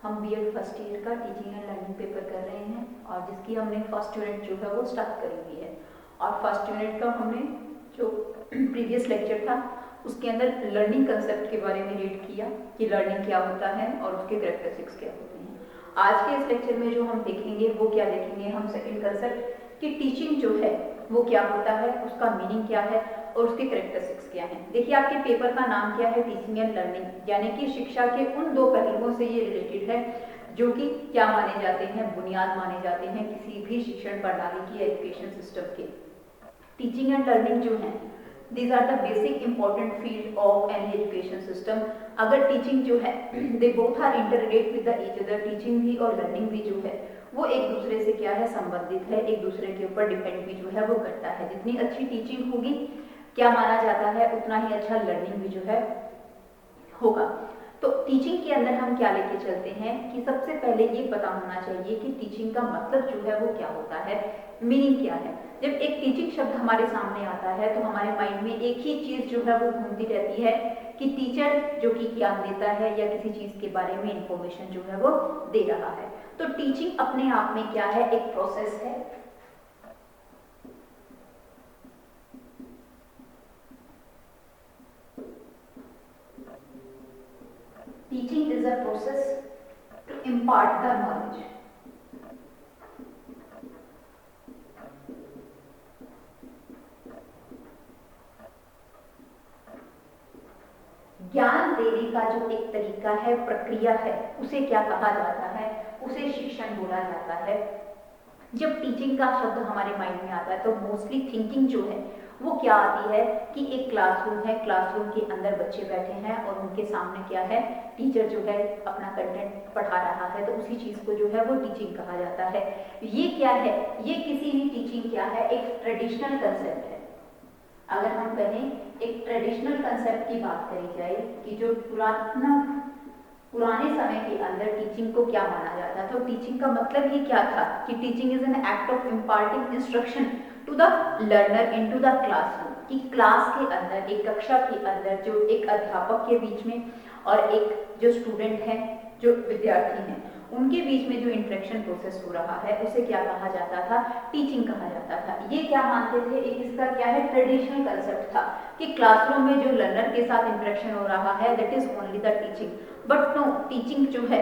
हम BEd first year का teaching and learning paper कर रहे हैं और जिसकी हमने फर्स्ट यूनिट जो है वो स्टार्ट करी हुई है। और फर्स्ट यूनिट का हमने जो प्रीवियस लेक्चर था उसके अंदर लर्निंग कंसेप्ट के बारे में रीड किया कि लर्निंग क्या होता है और उसके कैरेक्टरिस्टिक्स क्या होते हैं। आज के इस लेक्चर में जो हम देखेंगे वो क्या देखेंगे, हम सेकंड कंसेप्ट कि टीचिंग जो है वो क्या होता है, उसका मीनिंग क्या है और उसके कैरेक्टरिस्टिक्स क्या हैं। देखिए आपके पेपर का नाम क्या है, टीचिंग एंड लर्निंग, यानी कि शिक्षा के उन दो पहलुओं से ये रिलेटेड है जो कि क्या माने जाते हैं, बुनियाद माने जाते हैं किसी भी शिक्षण प्रणाली की, एजुकेशन सिस्टम के। टीचिंग एंड लर्निंग जो है these are the basic important field of any education system। अगर टीचिंग जो है they both are interrelate with the each other, teaching भी और लर्निंग भी जो है वो एक दूसरे से क्या है, संबंधित है, एक दूसरे के ऊपर डिपेंड भी जो है वो करता है। जितनी अच्छी टीचिंग होगी क्या माना जाता है उतना ही अच्छा लर्निंग भी जो है होगा। तो टीचिंग के अंदर हम क्या लेके चलते हैं कि सबसे पहले ये पता होना चाहिए कि टीचिंग का मतलब जो है वो क्या होता है, मीनिंग क्या है। जब एक टीचिंग शब्द हमारे सामने आता है तो हमारे माइंड में एक ही चीज जो है वो घूमती रहती है कि टीचर जो कि ज्ञान देता है या किसी चीज के बारे में इंफॉर्मेशन जो है वो दे रहा है। तो टीचिंग अपने आप में क्या है, एक प्रोसेस है। Teaching is a process to impart the knowledge। ज्ञान देने का जो एक तरीका है, प्रक्रिया है, उसे क्या कहा जाता है, उसे शिक्षण बोला जाता है। जब टीचिंग का शब्द हमारे माइंड में आता है तो मोस्टली थिंकिंग जो है वो क्या आती है कि एक क्लासरूम है, क्लासरूम के अंदर बच्चे बैठे हैं और उनके सामने क्या है, टीचर जो है अपना कंटेंट पढ़ा रहा है, तो उसी चीज को जो है वो टीचिंग कहा जाता है। ये क्या है, ये किसी भी टीचिंग क्या है, एक ट्रेडिशनल कंसेप्ट है। अगर हम कहें एक ट्रेडिशनल कंसेप्ट की बात करी जाए कि जो पुराने समय के अंदर टीचिंग को क्या माना जाता, तो टीचिंग का मतलब ही क्या था कि teaching is an act of imparting instruction to the learner into the classroom, कि क्लास के अंदर, एक कक्षा के अंदर जो एक अध्यापक के बीच में और एक जो स्टूडेंट है, जो विद्यार्थी हैं, उनके बीच में जो इंटरेक्शन प्रोसेस हो रहा है उसे क्या कहा जाता था, टीचिंग कहा जाता था। ये क्या मानते थे, एक इसका क्या है, ट्रेडिशनल कंसेप्ट था कि क्लासरूम में जो लर्नर के साथ इंटरेक्शन हो रहा है that is only the teaching. But no, teaching जो है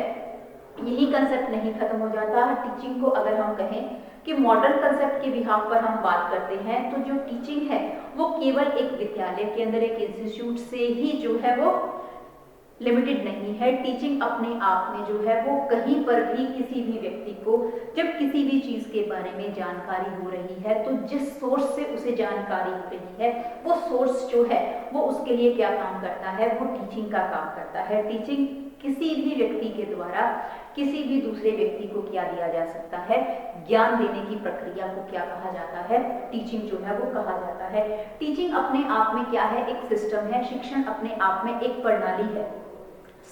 यही कंसेप्ट नहीं खत्म हो जाता। टीचिंग को अगर हम कहें कि मॉडर्न कंसेप्ट के बिहाफ पर हम बात करते हैं तो जो टीचिंग है वो केवल एक विद्यालय के अंदर, एक इंस्टीट्यूट से ही जो है वो लिमिटेड नहीं है। टीचिंग अपने आप में जो है वो कहीं पर भी किसी भी व्यक्ति को जब किसी भी चीज के बारे में जानकारी हो रही है तो जिस सोर्स से उसे जानकारी हो रही है वो सोर्स जो है वो उसके लिए क्या काम करता है, वो टीचिंग का काम करता है। टीचिंग किसी भी व्यक्ति के द्वारा किसी भी दूसरे व्यक्ति को क्या दिया जा सकता है, ज्ञान देने की प्रक्रिया को क्या कहा जाता है, टीचिंग जो है वो कहा जाता है। टीचिंग अपने आप में क्या है, एक सिस्टम है। शिक्षण अपने आप में एक प्रणाली है।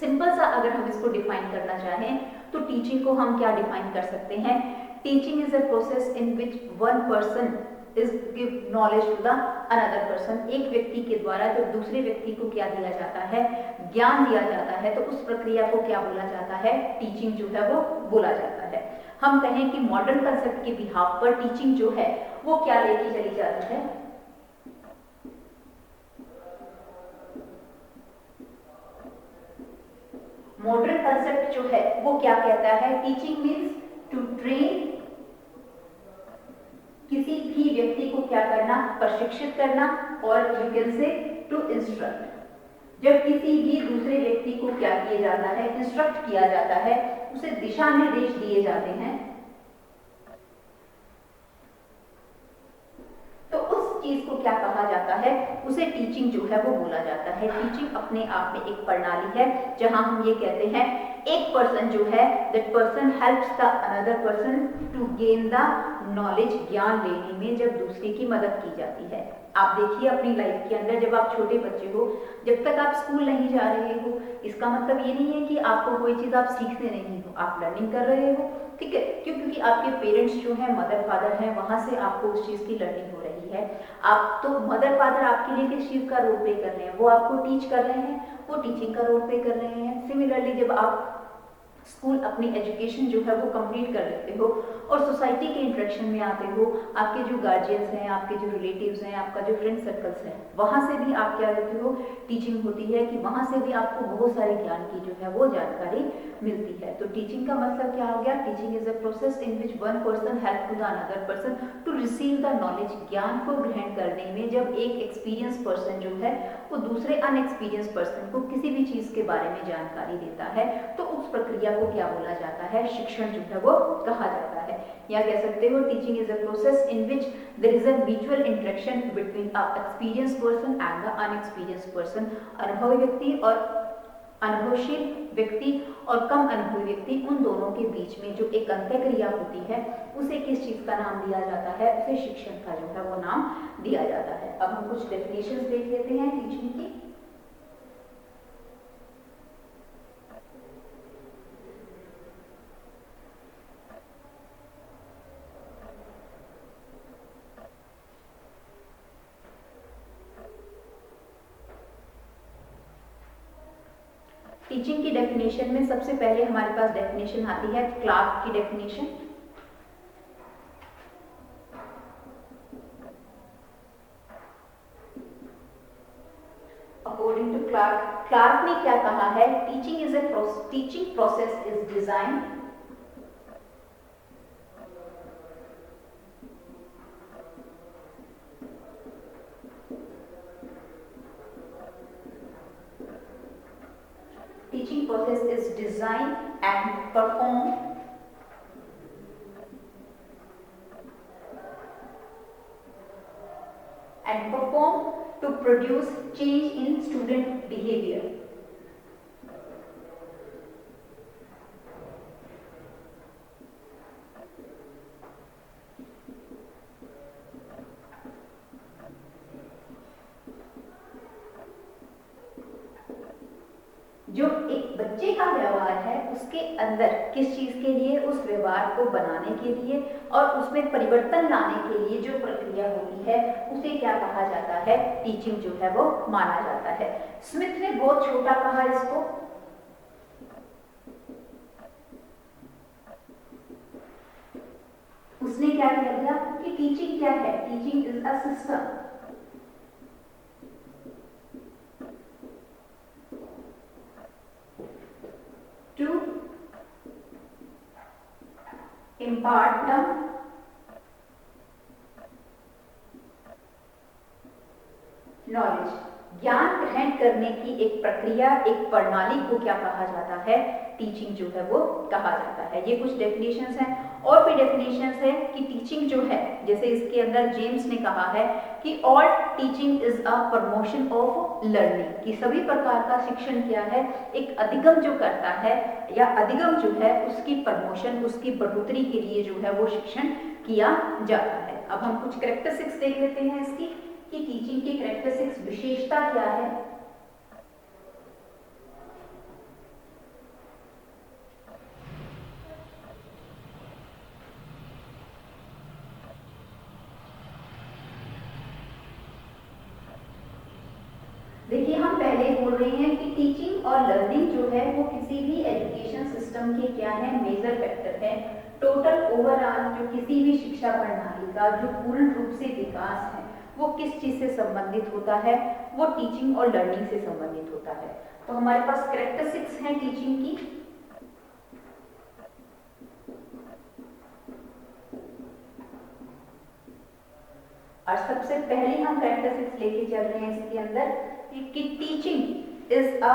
सिंपल सा अगर हम इसको डिफाइन करना चाहें तो टीचिंग को हम क्या डिफाइन कर सकते हैं, teaching is a process in which one person is give knowledge to the another person. एक व्यक्ति के द्वारा जब दूसरे व्यक्ति को क्या दिया जाता है, ज्ञान दिया जाता है, तो उस प्रक्रिया को क्या बोला जाता है, टीचिंग जो है वो बोला जाता है। हम कहें कि मॉडर्न कंसेप्ट के बिहाफ पर टीचिंग जो है वो क्या लेके चली जाती है, मॉडर्न कंसेप्ट जो है वो क्या कहता है, टीचिंग मीन्स टू ट्रेन, किसी भी व्यक्ति को क्या करना, प्रशिक्षित करना, और you can say to instruct. जब किसी भी दूसरे व्यक्ति को क्या किया जाता है, इंस्ट्रक्ट किया जाता है, उसे दिशा निर्देश दिए जाते हैं, तो उस चीज को क्या कहा जाता है, उसे टीचिंग जो है वो बोला जाता है। टीचिंग अपने आप में एक प्रणाली है जहां हम ये कहते हैं एक पर्सन जो है, that person helps the another person to gain the knowledge. ज्ञान लेने में जब दूसरे की मदद की जाती है। आप देखिए अपनी लाइफ के अंदर जब आप छोटे बच्चे हो, जब तक आप स्कूल नहीं जा रहे हो, इसका मतलब ये नहीं है कि आपको कोई चीज आप सीखते नहीं हो, आप लर्निंग कर रहे हो, ठीक है। क्यों? क्योंकि आपके पेरेंट्स जो है, मदर फादर हैं, वहां से आपको उस चीज की लर्निंग हो रही है। आप तो मदर फादर आपके लिए किस चीज का रोल प्ले कर रहे हैं, वो आपको टीच कर रहे हैं, वो टीचिंग का रोल प्ले कर रहे हैं। सिमिलरली जब आप स्कूल अपनी एजुकेशन जो है वो कंप्लीट कर लेते हो और सोसाइटी के इंटरेक्शन में आते हो, आपके जो गार्जियंस हैं, आपके जो रिलेटिव्स हैं, आपका जो फ्रेंड सर्कल्स है, वहाँ से भी आप क्या लेते हो, टीचिंग होती है कि वहाँ से भी आपको बहुत सारे ज्ञान की जो है वो जानकारी मिलती है। तो टीचिंग का मतलब क्या हो गया, teaching is a process in which one person help to the another person to receive the knowledge. ज्ञान को ग्रहण करने में जब एक एक्सपीरियंस पर्सन जो है वो दूसरे अनएक्सपीरियंस पर्सन को किसी भी चीज के बारे में जानकारी देता है, तो उस प्रक्रिया को क्या बोला जाता है, शिक्षण जो है वो कहा जाता है। या कह सकते हो teaching is a process in which there is a mutual interaction between a experience person and the unexperience person. अनुभवी व्यक्ति और अनुभवशील व्यक्ति और कम अनुभवी व्यक्ति, उन दोनों के बीच में जो एक अंतःक्रिया होती है उसे किस चीज का नाम दिया जाता है, उसे शिक्षण का जो है वो नाम दिया जाता है। अब हम कुछ डेफिनेशंस देख लेते हैं टीचिंग की। टीचिंग की डेफिनेशन में सबसे पहले हमारे पास डेफिनेशन आती है क्लार्क की definition. According to Clarke, Clarke ने क्या कहा है, teaching process is design teaching process is designed and performed to produce change in student behavior. जो एक बच्चे का व्यवहार है उसके अंदर किस चीज के लिए, उस व्यवहार को बनाने के लिए और उसमें परिवर्तन लाने के लिए जो प्रक्रिया होती है उसे क्या कहा जाता है, टीचिंग जो है वो माना जाता है। स्मिथ ने बहुत छोटा कहा इसको, उसने क्या कह दिया कि टीचिंग क्या है, teaching is a system to impart the knowledge। ज्ञान ग्रहण करने की एक प्रक्रिया, एक प्रणाली को क्या कहा जाता है, टीचिंग जो है वो कहा जाता है। ये कुछ डेफिनेशंस हैं। और भी डेफिनेशंस है कि टीचिंग जो है, जैसे इसके अंदर जेम्स ने कहा है कि all teaching is a promotion of learning, कि सभी प्रकार का शिक्षण क्या है, एक अधिगम जो करता है या अधिगम जो है उसकी प्रमोशन, उसकी बढ़ोतरी के लिए जो है वो शिक्षण किया जाता है। अब हम कुछ कैरेक्टरिस्टिक्स देख लेते हैं इसकी कि टीचिंग की कैरेक्टरिस्टिक्स, विशेषता क्या है। देखिए हम पहले बोल रहे हैं कि टीचिंग और लर्निंग जो है वो किसी भी एजुकेशन सिस्टम के क्या है, मेजर फैक्टर है। टोटल ओवरऑल जो किसी भी शिक्षा प्रणाली का जो पूर्ण रूप से विकास है वो किस चीज से संबंधित होता है, वो टीचिंग और लर्निंग से संबंधित होता है। तो हमारे पास कैरेक्टरिस्टिक्स हैं टीचिंग की। और सबसे पहले हम कैरेक्टरिस्टिक्स लेके चल रहे हैं इसके अंदर कि teaching is a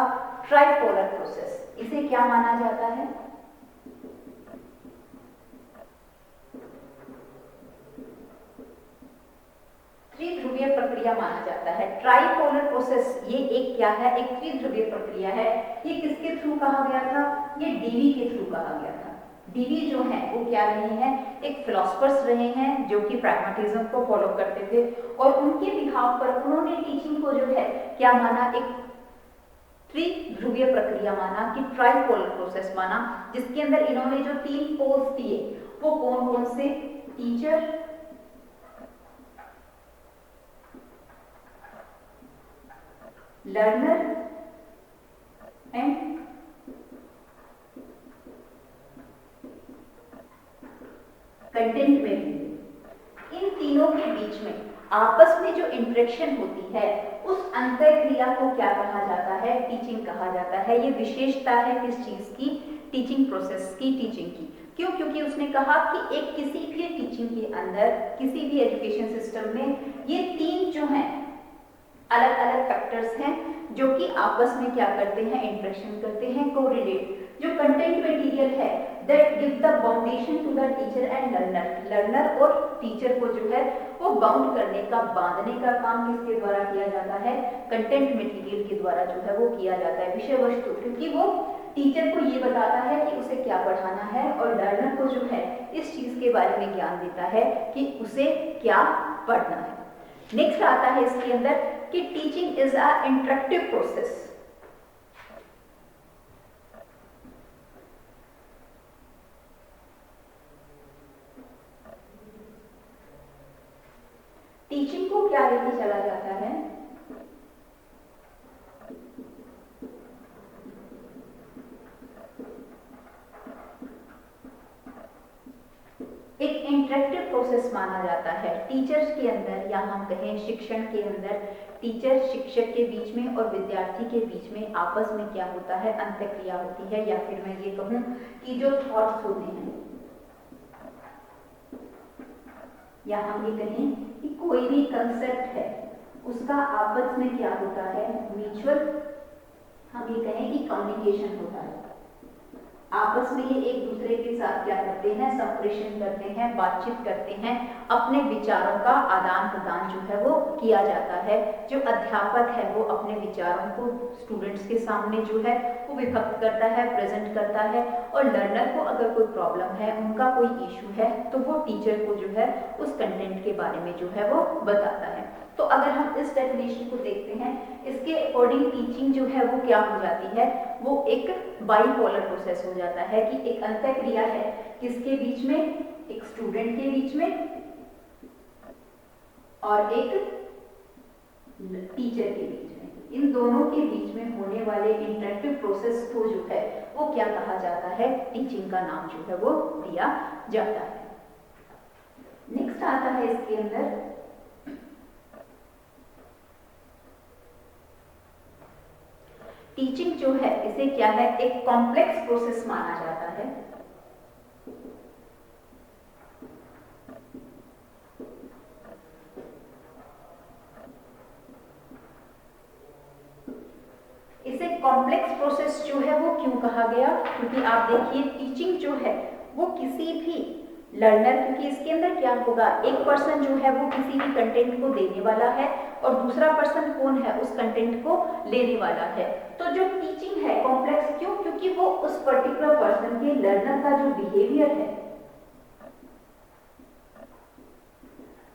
tripolar process. इसे क्या माना जाता है, त्रिध्रुवीय प्रक्रिया माना जाता है। ट्राइपोलर प्रोसेस ये एक क्या है, एक त्रिध्रुवीय प्रक्रिया है। ये किसके थ्रू कहा गया था, ये डीवी के थ्रू कहा गया था। डीवी जो है वो क्या रहे हैं, एक फिलोसफर्स रहे हैं जो कि प्रैग्मेटिज्म को फॉलो करते थे और उनके बिहाव पर उन्होंने टीचिंग को जो है क्या माना, एक त्रिध्रुवीय प्रक्रिया माना, कि ट्राइपोलर प्रोसेस माना, जिसके अंदर इन्होंने जो 3 पोल्स दिए वो कौन कौन से, टीचर, learner and कंटेंट में भी। इन तीनों के बीच में आपस में जो इंटरेक्शन होती है उस अंतर क्रिया को क्या कहा जाता है? टीचिंग कहा जाता है। ये विशेषता है किस चीज की? टीचिंग प्रोसेस की, टीचिंग की। क्यों? क्योंकि उसने कहा कि एक किसी भी टीचिंग के अंदर, किसी भी एजुकेशन सिस्टम में ये तीन जो हैं अलग अलग फैक्टर्स हैं जो कि आपस में क्या करते हैं? इंटरेक्शन करते हैं, कोरिलेट। जो कंटेंट मटेरियल है that give the foundation to the teacher and learner, learner और टीचर को जो है वो बाउंड करने का, बांधने का काम किसके द्वारा किया जाता है? कंटेंट मटेरियल के द्वारा जो है वो किया जाता है, विषय वस्तु। क्योंकि वो टीचर को ये बताता है कि उसे क्या पढ़ाना है और लर्नर को जो है इस चीज के बारे में ज्ञान देता है कि उसे क्या पढ़ना है। नेक्स्ट आता है इसके अंदर कि teaching is a interactive process. Teaching को क्या लेके चला जाता है? एक इंटरेक्टिव प्रोसेस माना जाता है टीचर्स के अंदर, या हम कहें शिक्षण के अंदर। टीचर शिक्षक के बीच में और विद्यार्थी के बीच में आपस में क्या होता है? अंतःक्रिया होती है, या फिर मैं ये कहूं कि जो थॉट्स होते हैं, या हम ये कहें कि कोई भी कंसेप्ट है उसका आपस में क्या होता है? म्यूचुअल, हम ये कहें कि कम्युनिकेशन होता है। आपस में ये एक दूसरे के साथ क्या करते हैं? संप्रेषण करते हैं, बातचीत करते हैं, अपने विचारों का आदान प्रदान जो है वो किया जाता है। जो अध्यापक है वो अपने विचारों को स्टूडेंट्स के सामने जो है वो विभक्त करता है, प्रेजेंट करता है, और लर्नर को अगर कोई प्रॉब्लम है, उनका कोई इशू है, तो वो टीचर को जो है उस कंटेंट के बारे में जो है वो बताता है। तो अगर हम इस डेफिनेशन को देखते हैं, इसके अकॉर्डिंग टीचिंग जो है वो क्या हो जाती है? वो एक बाइपोलर प्रोसेस हो जाता है कि एक अंतःक्रिया है किसके बीच में? एक स्टूडेंट के बीच में और एक टीचर के बीच में। इन दोनों के बीच में होने वाले इंटरेक्टिव प्रोसेस को जो है वो क्या कहा जाता है? टीचिंग का नाम जो है वो दिया जाता है। नेक्स्ट आता है इसके अंदर टीचिंग जो है, इसे क्या है? एक कॉम्प्लेक्स प्रोसेस माना जाता है। इसे कॉम्प्लेक्स प्रोसेस जो है वो क्यों कहा गया? क्योंकि आप देखिए टीचिंग जो है वो किसी भी लर्नर, क्योंकि इसके अंदर क्या होगा? एक पर्सन जो है वो किसी भी कंटेंट को देने वाला है और दूसरा पर्सन कौन है? उस कंटेंट को लेने वाला है। तो जो टीचिंग है कॉम्प्लेक्स क्यों? क्योंकि वो उस पर्टिकुलर पर्सन के, लर्नर का जो बिहेवियर है,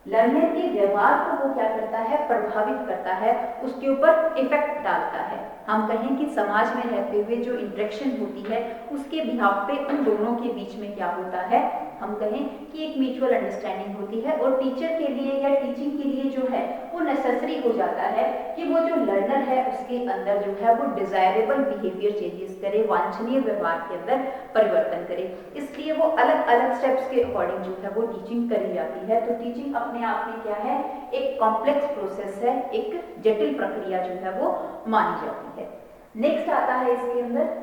लर्नर के व्यवहार को वो क्या करता है? प्रभावित करता है, उसके ऊपर इफेक्ट डालता है। हम कहें कि समाज में रहते हुए जो इंटरेक्शन होती है उसके बिहाफ पे उन दोनों के बीच में क्या होता है? हम कहें कि एक म्यूचुअल अंडरस्टैंडिंग होती है, और टीचर के लिए या टीचिंग के लिए जो है वो नेसेसरी हो जाता है कि वो जो लर्नर है उसके अंदर जो है वो डिजायरेबल बिहेवियर चेंजेस करे, वांछनीय व्यवहार के अंदर परिवर्तन करे। इसलिए वो अलग अलग स्टेप्स के अकॉर्डिंग जो है वो टीचिंग करी जाती है। तो टीचिंग अपने आप में क्या है? एक कॉम्प्लेक्स प्रोसेस है, एक जटिल प्रक्रिया जो है वो मानी जाती है। नेक्स्ट आता है इसके अंदर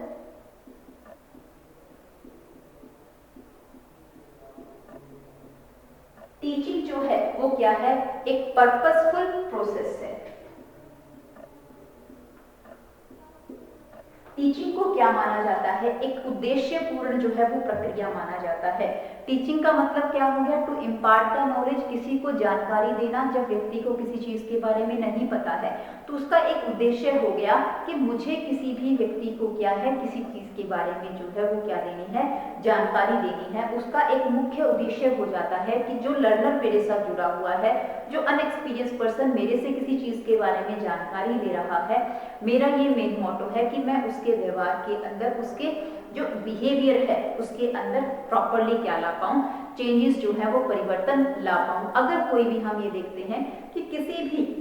टीचिंग जो है वो क्या है? एक पर्पसफुल प्रोसेस है। टीचिंग को क्या माना जाता है? एक उद्देश्यपूर्ण जो है वो प्रक्रिया माना जाता है। टीचिंग का मतलब क्या हो गया? टू इम्पार्ट द नॉलेज, किसी को जानकारी देना। जब व्यक्ति को किसी चीज के बारे में नहीं पता है तो उसका एक उद्देश्य हो गया कि मुझे किसी भी व्यक्ति को क्या है, किसी चीज के बारे में जो है वो क्या देनी है? जानकारी देनी है। उसका एक मुख्य उद्देश्य हो जाता है कि जो लर्नर मेरे साथ जुड़ा हुआ है, जो अनएक्सपीरियंस पर्सन मेरे से किसी चीज के बारे में जानकारी ले रहा है, मेरा ये मेन मोटो है कि मैं उसके व्यवहार के अंदर, उसके जो बिहेवियर है उसके अंदर प्रॉपरली क्या ला पाऊं? चेंजेस जो है वो परिवर्तन ला पाऊं। अगर कोई भी हम ये देखते हैं कि किसी भी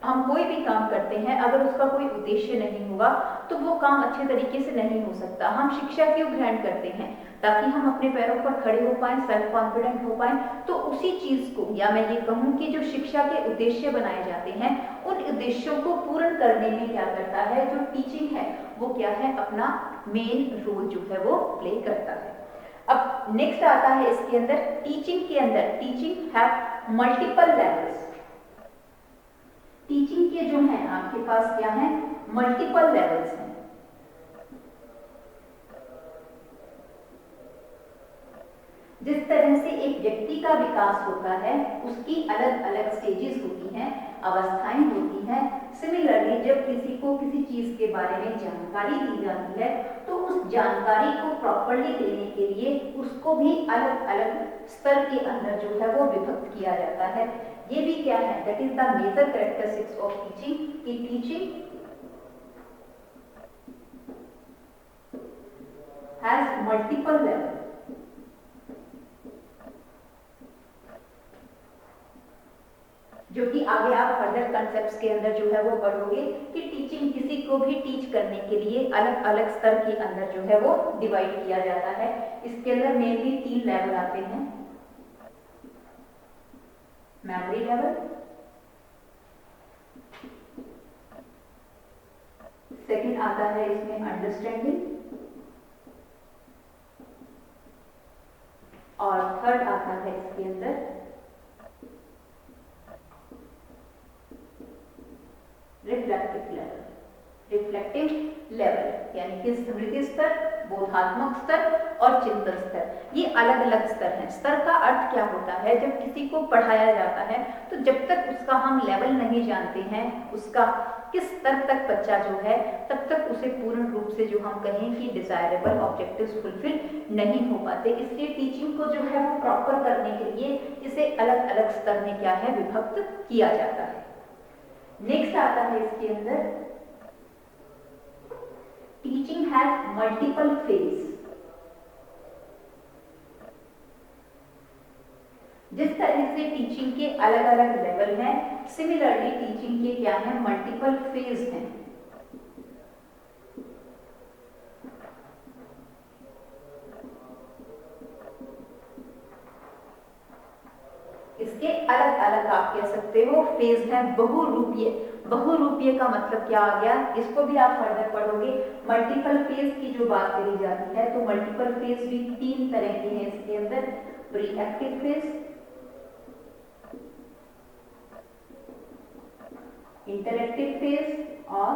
हम कोई भी काम करते हैं, अगर उसका कोई उद्देश्य नहीं होगा तो वो काम अच्छे तरीके से नहीं हो सकता। हम शिक्षा क्यों ग्रहण करते हैं? ताकि हम अपने पैरों पर खड़े हो पाएं, सेल्फ कॉन्फिडेंट हो पाएं। तो उसी चीज को, या मैं ये कहूँ कि जो शिक्षा के उद्देश्य बनाए जाते हैं, उन उद्देश्यों को पूर्ण करने में क्या करता है, जो टीचिंग है वो क्या है, अपना मेन रोल जो है वो प्ले करता है। अब नेक्स्ट आता है इसके अंदर, टीचिंग के अंदर, teaching have multiple levels. Teaching के जो है आपके पास क्या है, मल्टीपल लेवल्स हैं। जिस तरह से एक व्यक्ति का विकास होता है, उसकी अलग अलग स्टेजेस होती हैं, अवस्थाएं होती हैं। सिमिलरली जब किसी को किसी चीज के बारे में जानकारी दी जाती है, तो उस जानकारी को प्रॉपरली देने के लिए उसको भी अलग अलग स्तर के अंदर जो है वो विभक्त किया जाता है। ये भी क्या है, that is the major characteristics of teaching, कि टीचिंग हैज मल्टीपल लेवल। जो कि आगे आप फर्दर कंसेप्ट्स के अंदर जो है वो पढ़ोगे कि टीचिंग किसी को भी टीच करने के लिए अलग अलग स्तर के अंदर जो है वो डिवाइड किया जाता है। इसके अंदर मेनली 3 लेवल आते हैं। मेमोरी लेवल, सेकंड आता है इसमें अंडरस्टैंडिंग, और थर्ड आता है इसके अंदर रिफ्लेक्टिव लेवल। रिफ्लेक्टिव लेवल यानी कि स्मृति स्तर, बोधात्मक स्तर और चिंतन स्तर। ये अलग अलग स्तर हैं। स्तर का अर्थ क्या होता है, जब किसी को पढ़ाया जाता है तो जब तक उसका हम लेवल नहीं जानते हैं, उसका किस स्तर तक बच्चा जो है, तब तक उसे पूर्ण रूप से जो हम कहें कि डिजायरेबल ऑब्जेक्टिव्स फुलफिल नहीं हो पाते। इसलिए टीचिंग को जो है वो प्रॉपर करने के लिए इसे अलग अलग स्तर में क्या है, विभक्त किया जाता है। नेक्स्ट आता है इसके अंदर, टीचिंग हैज मल्टीपल फेज। जिस तरह से टीचिंग के अलग अलग लेवल हैं, सिमिलरली टीचिंग के क्या है, मल्टीपल फेज हैं। इसके अलग अलग आप कह सकते हो फेज हैं। बहुरूपीय, बहुरूपीय का मतलब क्या आ गया, इसको भी आप फर्दर पढ़ोगे। मल्टीपल फेज की जो बात करी जाती है, तो मल्टीपल फेज भी 3 तरह के हैं इसके अंदर, pre active phase, interactive phase और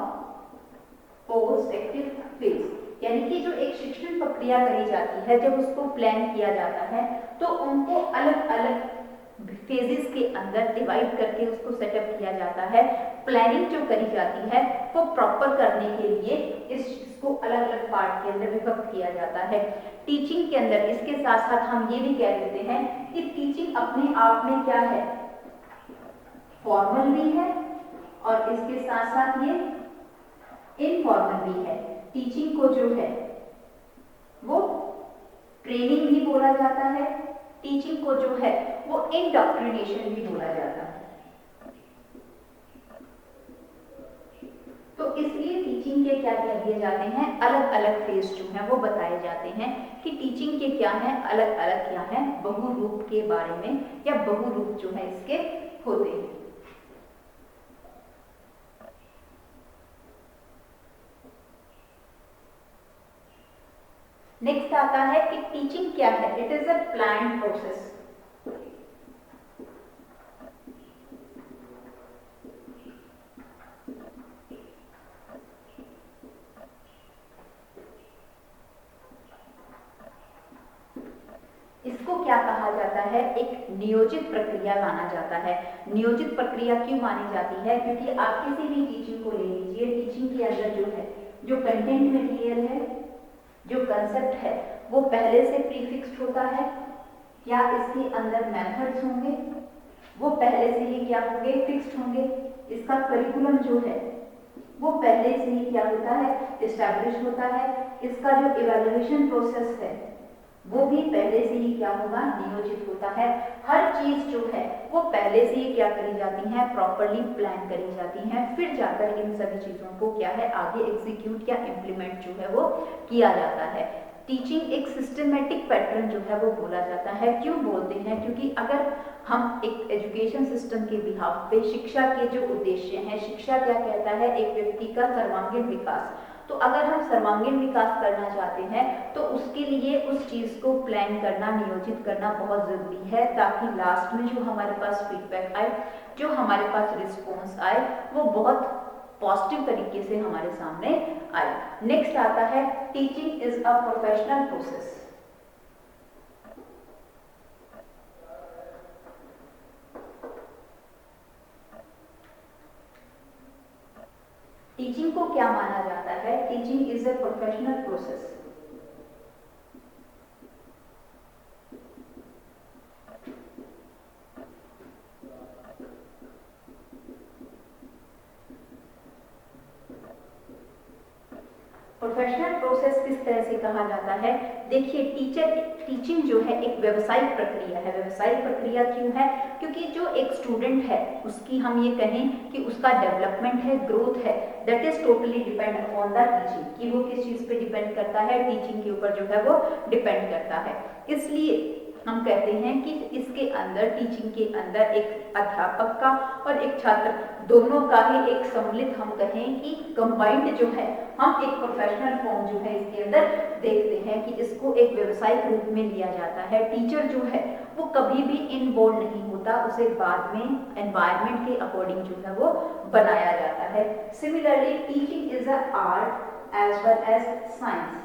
पोस्ट एक्टिव फेज। यानी कि जो एक शिक्षण प्रक्रिया करी जाती है, जब उसको प्लान किया जाता है, तो उनको अलग अलग फेजेस के अंदर डिवाइड करके उसको सेटअप किया जाता है। प्लानिंग जो करी जाती है वो प्रॉपर करने के लिए इसको अलग अलग पार्ट के अंदर विभक्त किया जाता है। टीचिंग के अंदर इसके साथ साथ हम ये भी कह देते हैं कि टीचिंग अपने आप में क्या है, फॉर्मल भी है और इसके साथ साथ ये इनफॉर्मल भी है। टीचिंग को जो है वो ट्रेनिंग भी बोला जाता है, टीचिंग को जो है वो इंडॉक्ट्रिनेशन भी बोला जाता है। तो इसलिए टीचिंग के क्या कह दिए जाते हैं, अलग अलग फेज जो है वो बताए जाते हैं कि टीचिंग के क्या है, अलग अलग क्या है, बहुरूप के बारे में, या बहुरूप जो है इसके होते हैं। नेक्स्ट आता है कि टीचिंग क्या है, it is a planned process. इसको क्या कहा जाता है, एक नियोजित प्रक्रिया माना जाता है। नियोजित प्रक्रिया क्यों मानी जाती है, क्योंकि आप किसी भी टीचिंग को ले लीजिए, टीचिंग के अंदर जो है, जो कंटेंट मटेरियल है, जो कंसेप्ट है, वो पहले से प्रीफिक्स्ड होता है, या इसके अंदर मेथड्स होंगे वो पहले से ही क्या होंगे, फिक्स्ड होंगे। इसका करिकुलम जो है वो पहले से ही क्या होता है, एस्टैब्लिश होता है। इसका जो इवैल्यूएशन प्रोसेस है वो भी पहले से ही क्या होगा, नियोजित होता है। हर चीज जो है वो पहले से ही क्या करी जाती है, प्रॉपरली प्लान करी जाती है, फिर जाकर इन सभी चीजों को क्या है, आगे एग्जीक्यूट या इम्प्लीमेंट जो है वो किया जाता है। टीचिंग एक सिस्टमेटिक पैटर्न जो है वो बोला जाता है। क्यों बोलते हैं? क्योंकि अगर हम एक एजुकेशन सिस्टम के बिहाफ पे शिक्षा के जो उद्देश्य हैं, शिक्षा क्या कहता है, एक व्यक्ति का सर्वांगीण विकास, तो अगर हम सर्वांगीण विकास करना चाहते हैं तो उसके लिए उस चीज को प्लान करना, नियोजित करना बहुत जरूरी है, ताकि लास्ट में जो हमारे पास फीडबैक आए, जो हमारे पास रिस्पॉन्स आए, वो बहुत पॉजिटिव तरीके से हमारे सामने आए। नेक्स्ट आता है teaching is a professional process. Teaching को क्या माना जाता है? Teaching is a professional process. Professional process किस तरह से कहा जाता है? देखिए, टीचिंग जो है एक व्यवसायिक प्रक्रिया है। व्यवसायिक प्रक्रिया क्यों है? क्योंकि जो एक स्टूडेंट है उसकी हम ये कहें कि उसका डेवलपमेंट है, ग्रोथ है, that is totally depend upon the teaching, कि वो किस चीज पे डिपेंड करता है, टीचिंग के ऊपर जो है वो डिपेंड करता है। इसलिए हम कहते हैं कि इसके अंदर, टीचिंग के अंदर एक अध्यापक का और एक छात्र दोनों का ही एक सम्मिलित, हम कहें कि कंबाइंड जो है, हम एक प्रोफेशनल फॉर्म जो है इसके अंदर देखते हैं कि इसको एक व्यवसायिक रूप में लिया जाता है। टीचर जो है वो कभी भी इनबोर्ड नहीं होता, उसे बाद में एनवायरनमेंट के अकॉर्डिंग जो है वो बनाया जाता है। Similarly teaching is a art as well as science.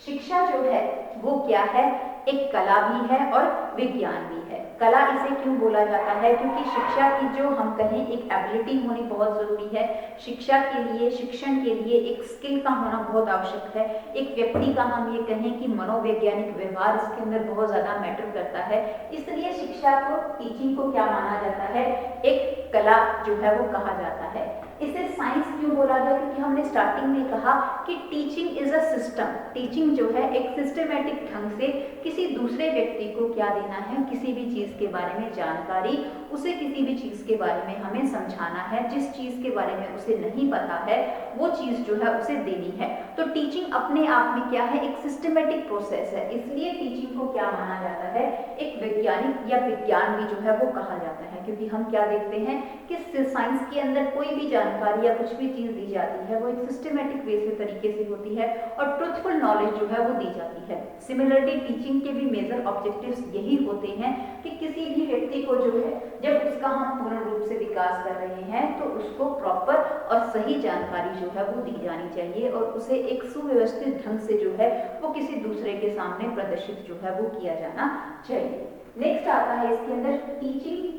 शिक्षा जो है वो क्या है? एक कला भी है और विज्ञान भी है। कला इसे क्यों बोला जाता है? क्योंकि शिक्षा की जो हम कहें एक एबिलिटी होनी बहुत जरूरी है। शिक्षा के लिए, शिक्षण के लिए एक स्किल का होना बहुत आवश्यक है। एक व्यक्ति का हम ये कहें कि मनोवैज्ञानिक व्यवहार इसके अंदर बहुत ज्यादा मैटर करता है। इसलिए शिक्षा को, टीचिंग को क्या माना जाता है? एक कला जो है वो कहा जाता है। इसे साइंस क्यों बोला गया? क्योंकि हमने स्टार्टिंग में कहा कि teaching is a system. Teaching जो है एक सिस्टमेटिक ढंग से किसी दूसरे व्यक्ति को क्या देना है, किसी भी चीज के बारे में जानकारी, उसे किसी भी चीज के बारे में हमें समझाना है। जिस चीज के बारे में उसे नहीं पता है वो चीज जो है उसे देनी है। तो टीचिंग अपने आप में क्या है? एक सिस्टमेटिक प्रोसेस है। इसलिए टीचिंग को क्या माना जाता है? एक वैज्ञानिक या विज्ञान भी जो है वो कहा जाता है। क्योंकि हम क्या देखते हैं कि साइंस के अंदर कोई भी जानकारी या कुछ भी चीज दी जाती है वो एक सिस्टमेटिक वे से, तरीके से होती है और ट्रुथफुल नॉलेज जो है वो दी जाती है। सिमिलरली टीचिंग के भी मेजर ऑब्जेक्टिव्स यही होते हैं कि किसी भी व्यक्ति को जो है, जब उसका हम पूर्ण रूप से विकास कर रहे हैं तो उसको प्रॉपर और सही जानकारी जो है वो दी जानी चाहिए और उसे एक सुव्यवस्थित ढंग से जो है वो किसी दूसरे के सामने प्रदर्शित जो है वो किया जाना चाहिए। नेक्स्ट आता है इसके अंदर teaching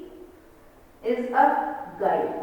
is a guide.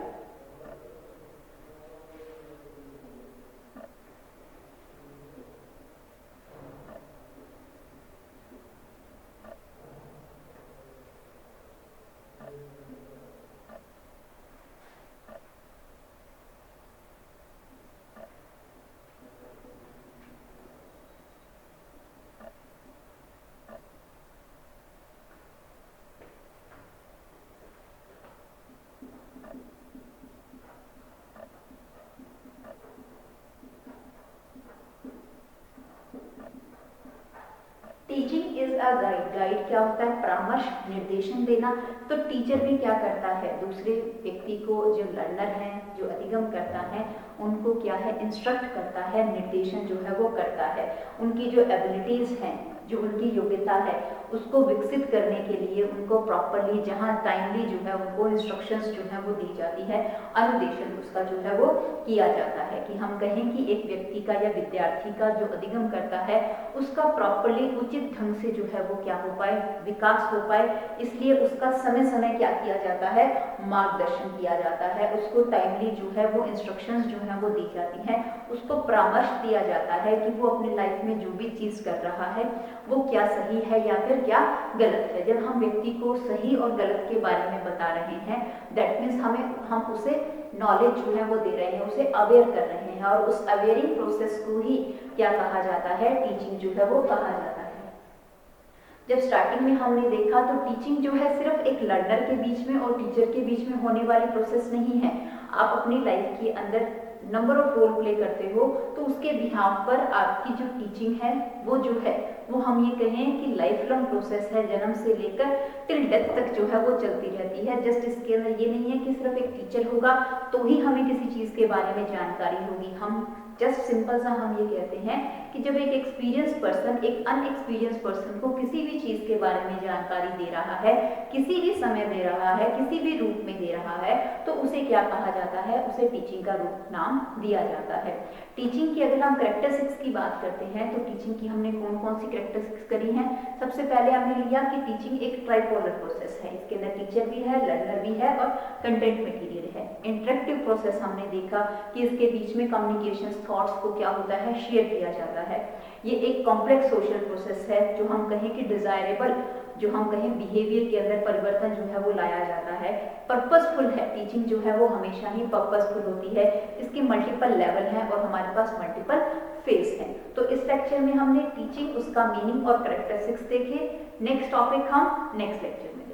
Teaching is a guide. Guide क्या होता है? परामर्श, निर्देशन देना। तो टीचर भी क्या करता है? दूसरे व्यक्ति को, जो लर्नर हैं, जो अधिगम करता है, उनको क्या है? इंस्ट्रक्ट करता है, निर्देशन जो है वो करता है। उनकी जो एबिलिटीज हैं, जो उनकी योग्यता है, उसको विकसित करने के लिए उनको प्रॉपरली, जहाँ टाइमली जो है उनको इंस्ट्रक्शंस जो है वो दी जाती है, अनुदेशन उसका जो है वो किया जाता है। कि हम कहें कि एक व्यक्ति का या विद्यार्थी का जो अधिगम करता है उसका प्रॉपरली उचित ढंग से जो है वो क्या हो पाए? विकास हो पाए। इसलिए उसका समय समय क्या किया जाता है? मार्गदर्शन किया जाता है। उसको टाइमली जो है वो इंस्ट्रक्शंस जो है वो दी जाती हैं। उसको परामर्श दिया जाता है कि वो अपनी लाइफ में जो भी चीज कर रहा है वो क्या सही है या फिर क्या गलत है। जब हम व्यक्ति को सही और गलत के बारे में बता रहे हैं, दैट मीन्स हम उसे नॉलेज जो है वो दे रहे हैं, उसे अवेयर कर रहे हैं और उस अवेयरिंग प्रोसेस को ही क्या कहा जाता है? टीचिंग जो है वो कहा जाता है। जब स्टार्टिंग में हमने देखा तो टीचिंग जो है सिर्फ एक लर्नर के बीच में और टीचर के बीच में होने वाली प्रोसेस नहीं है। आप अपनी लाइफ के अंदर नंबर ऑफ रोल प्ले करते हो, तो उसके बिहाफ पर आपकी जो टीचिंग है वो हम ये कहें कि लाइफ लॉन्ग प्रोसेस है, जन्म से लेकर टिल डेथ तक जो है वो चलती रहती है। जस्ट इसके अंदर ये नहीं है कि सिर्फ एक टीचर होगा तो ही हमें किसी चीज़ के बारे में जानकारी होगी। हम जस्ट सिंपल सा हम ये कहते हैं कि जब एक एक्सपीरियंस पर्सन एक अनएक्सपीरियंस पर्सन को किसी भी चीज़ के बारे में जानकारी दे रहा है, किसी भी समय दे रहा है, किसी भी रूप में दे रहा है, तो उसे क्या कहा जाता है? उसे टीचिंग का रूप नाम दिया जाता है। टीचिंग की अगर हम कैरेक्टरिस्टिक्स की बात करते हैं तो टीचिंग की हमने कौन कौन सी कैरेक्टरिस्टिक्स करी हैं? सबसे पहले हमने लिया कि टीचिंग एक ट्राइपोलर प्रोसेस है। इसके अंदर टीचर भी है, लर्नर भी है और कंटेंट मटेरियल है। इंटरेक्टिव प्रोसेस हमने देखा कि इसके बीच में कम्युनिकेशन थॉट्स को क्या होता है? शेयर किया जाता है। ये एक कॉम्प्लेक्स सोशल प्रोसेस है जो हम कहें कि डिजायरेबल, जो हम कहें बिहेवियर के अंदर परिवर्तन जो है वो लाया जाता है। पर्पसफुल है, टीचिंग जो है वो हमेशा ही पर्पसफुल होती है। इसके मल्टीपल लेवल हैं और हमारे पास मल्टीपल फेस हैं। तो इस लेक्चर में हमने टीचिंग, उसका मीनिंग और कैरेक्टरिस्टिक्स देखे। नेक्स्ट टॉपिक हम नेक्स्ट लेक्चर में